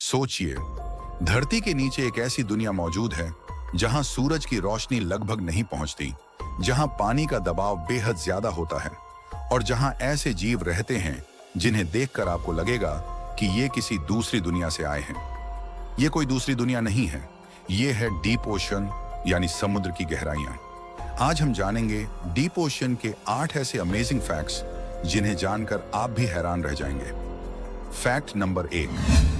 सोचिए, धरती के नीचे एक ऐसी दुनिया मौजूद है जहां सूरज की रोशनी लगभग नहीं पहुंचती, जहां पानी का दबाव बेहद ज्यादा होता है और जहां ऐसे जीव रहते हैं जिन्हें देखकर आपको लगेगा कि ये किसी दूसरी दुनिया से आए हैं। ये कोई दूसरी दुनिया नहीं है, ये है डीप ओशन यानी समुद्र की गहराइयां। आज हम जानेंगे डीप ओशन के 8 ऐसे अमेजिंग फैक्ट्स जिन्हें जानकर आप भी हैरान रह जाएंगे। फैक्ट नंबर 1,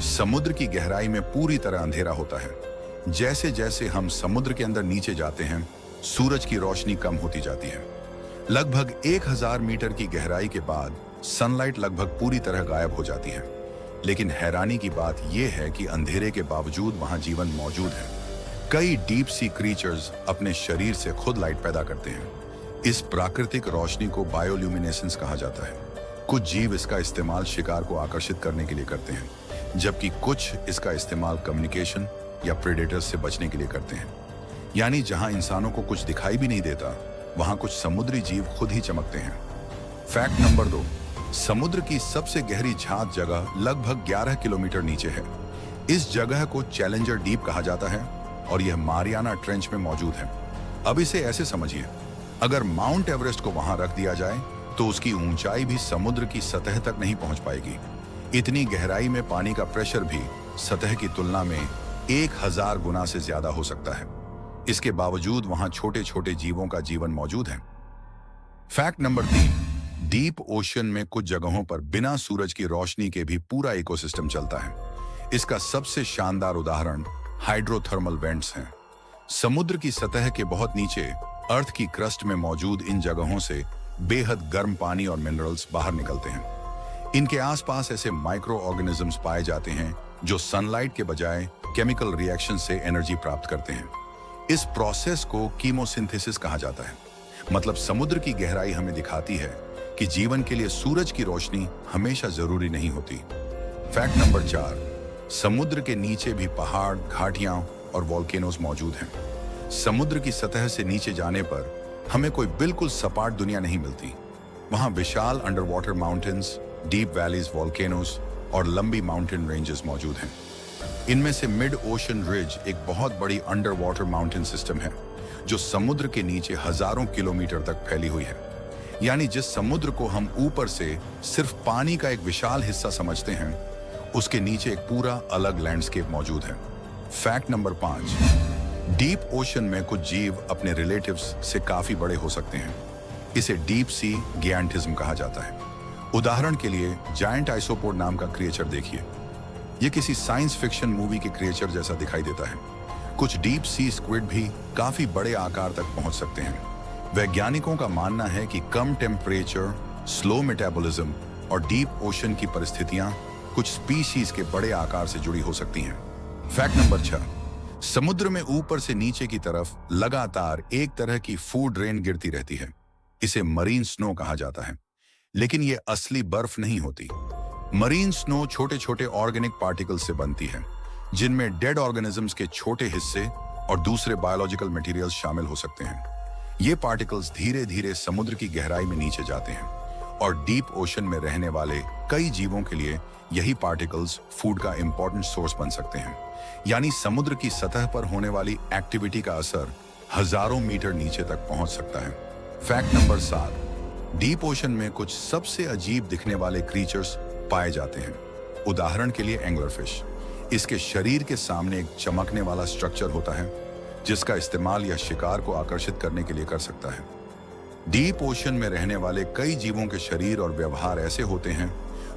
समुद्र की गहराई में पूरी तरह अंधेरा होता है। जैसे जैसे हम समुद्र के अंदर नीचे जाते हैं, सूरज की रोशनी कम होती जाती है। लगभग 1000 मीटर की गहराई के बाद सनलाइट लगभग पूरी तरह गायब हो जाती है। लेकिन हैरानी की बात यह है कि अंधेरे के बावजूद वहां जीवन मौजूद है। कई डीप सी क्रीचर्स अपने शरीर से खुद लाइट पैदा करते हैं। इस प्राकृतिक रोशनी को बायोल्यूमिनेसेंस कहा जाता है। कुछ जीव इसका इस्तेमाल शिकार को आकर्षित करने के लिए करते हैं, जबकि कुछ इसका इस्तेमाल कम्युनिकेशन या प्रेडेटर्स से बचने के लिए करते हैं। यानी जहां इंसानों को कुछ दिखाई भी नहीं देता, वहां कुछ समुद्री जीव खुद ही चमकते हैं। फैक्ट नंबर 2, समुद्र की सबसे गहरी झांक जगह लगभग 11 किलोमीटर नीचे है। इस जगह को चैलेंजर डीप कहा जाता है और यह मारियाना ट्रेंच में मौजूद है। अब इसे ऐसे समझिए, अगर माउंट एवरेस्ट को वहां रख दिया जाए तो उसकी ऊंचाई भी समुद्र की सतह तक नहीं पहुंच पाएगी। इतनी गहराई में पानी का प्रेशर भी सतह की तुलना में 1000 गुना से ज्यादा हो सकता है। इसके बावजूद वहां छोटे छोटे जीवों का जीवन मौजूद है। फैक्ट नंबर 3, डीप ओशन में कुछ जगहों पर बिना सूरज की रोशनी के भी पूरा इकोसिस्टम चलता है। इसका सबसे शानदार उदाहरण हाइड्रोथर्मल वेंट्स हैं। समुद्र की सतह के बहुत नीचे अर्थ की क्रस्ट में मौजूद इन जगहों से बेहद गर्म पानी और मिनरल्स बाहर निकलते हैं। इनके आसपास ऐसे माइक्रो ऑर्गेनिजम्स पाए जाते हैं जो सनलाइट के बजाय केमिकल रिएक्शन से एनर्जी प्राप्त करते हैं। इस प्रोसेस को कीमोसिंथेसिस कहा जाता है। मतलब समुद्र की गहराई हमें दिखाती है कि जीवन के लिए सूरज की रोशनी हमेशा जरूरी नहीं होती। फैक्ट नंबर 4, समुद्र के नीचे भी पहाड़, घाटियां और वॉल्केनोज मौजूद हैं। समुद्र की सतह से नीचे जाने पर हमें कोई बिल्कुल सपाट दुनिया नहीं मिलती। वहां विशाल under water mountains, deep valleys, volcanoes और लंबी माउंटेन रेंजेस मौजूद हैं। इनमें से मिड ओशन रिज एक बहुत बड़ी अंडर वाटर माउंटेन सिस्टम है जो समुद्र के नीचे हजारों किलोमीटर तक फैली हुई है। यानी जिस समुद्र को हम ऊपर से सिर्फ पानी का एक विशाल हिस्सा समझते हैं, उसके नीचे एक पूरा अलग लैंडस्केप मौजूद है। फैक्ट नंबर 5, डीप ओशन में कुछ जीव अपने रिलेटिव्स से काफी बड़े हो सकते हैं। इसे डीप सी गियांटिज्म कहा जाता है। उदाहरण के लिए जायंट आइसोपोड नाम का क्रिएचर देखिए। यह किसी साइंस फिक्शन मूवी के क्रिएचर जैसा दिखाई देता है। कुछ डीप सी स्क्विड भी काफी बड़े आकार तक पहुंच सकते हैं। वैज्ञानिकों का मानना है कि कम टेम्परेचर, स्लो मेटाबॉलिज्म और डीप ओशन की परिस्थितियां कुछ स्पीशीज के बड़े आकार से जुड़ी हो सकती हैं। फैक्ट नंबर 6, समुद्र में ऊपर से नीचे की तरफ लगातार एक तरह की फूड रेन गिरती रहती है। इसे मरीन स्नो कहा जाता है, लेकिन यह असली बर्फ नहीं होती। मरीन स्नो छोटे छोटे ऑर्गेनिक पार्टिकल्स से बनती है, जिनमें डेड ऑर्गेनिजम्स के छोटे हिस्से और दूसरे बायोलॉजिकल मटेरियल्स शामिल हो सकते हैं। ये पार्टिकल्स धीरे धीरे समुद्र की गहराई में नीचे जाते हैं और डीप ओशन में रहने वाले कई जीवों के लिए यही पार्टिकल्स फूड का इंपॉर्टेंट सोर्स बन सकते हैं। यानी समुद्र की सतह पर होने वाली एक्टिविटी का असर हजारों मीटर नीचे तक पहुंच सकता है। फैक्ट नंबर 7, डीप ओशन में कुछ सबसे अजीब दिखने वाले क्रीचर्स पाए जाते हैं। उदाहरण के लिए एंगलर फिश। इसके शरीर के सामने एक चमकने वाला स्ट्रक्चर होता है जिसका इस्तेमाल यह शिकार को आकर्षित करने के लिए कर सकता है। डीप ओशन में रहने वाले कई जीवों के शरीर और व्यवहार ऐसे होते हैं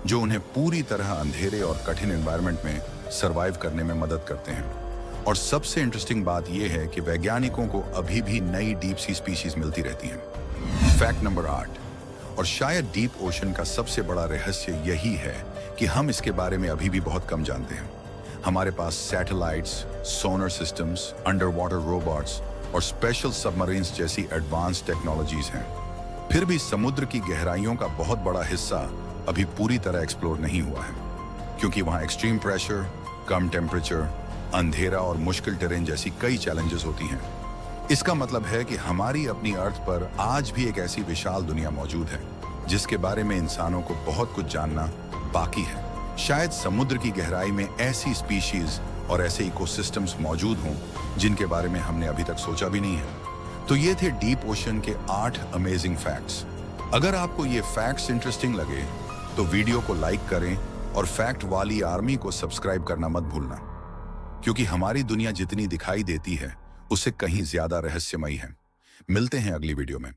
जो उन्हें पूरी तरह अंधेरे और कठिन एनवायरनमेंट में सरवाइव करने में मदद करते हैं। और सबसे इंटरेस्टिंग बात यह है कि वैज्ञानिकों को अभी भी नई डीप सी स्पीशीज मिलती रहती हैं। फैक्ट नंबर 8, और शायद डीप ओशन का सबसे बड़ा रहस्य यही है कि हम इसके बारे में अभी भी बहुत कम जानते हैं। हमारे पास सैटेलाइट्स, सोनर सिस्टम्स, अंडर वाटर रोबोट्स और स्पेशल सबमरीन्स जैसी एडवांस टेक्नोलॉजीज हैं। फिर भी समुद्र की गहराइयों का बहुत बड़ा हिस्सा अभी पूरी तरह एक्सप्लोर नहीं हुआ है, क्योंकि वहां एक्सट्रीम प्रेशर, कम टेम्परेचर, अंधेरा और मुश्किल टेरेन जैसी कई चैलेंजेस होती हैं। इसका मतलब है कि हमारी अपनी अर्थ पर आज भी एक ऐसी विशाल दुनिया मौजूद है जिसके बारे में इंसानों को बहुत कुछ जानना बाकी है। शायद समुद्र की गहराई में ऐसी स्पीशीज और ऐसे इकोसिस्टम्स मौजूद हों जिनके बारे में हमने अभी तक सोचा भी नहीं है। तो ये थे डीप ओशन के 8 अमेजिंग फैक्ट्स। अगर आपको ये फैक्ट्स इंटरेस्टिंग लगे तो वीडियो को लाइक करें और फैक्ट वाली आर्मी को सब्सक्राइब करना मत भूलना, क्योंकि हमारी दुनिया जितनी दिखाई देती है उससे कहीं ज्यादा रहस्यमयी है। मिलते हैं अगली वीडियो में।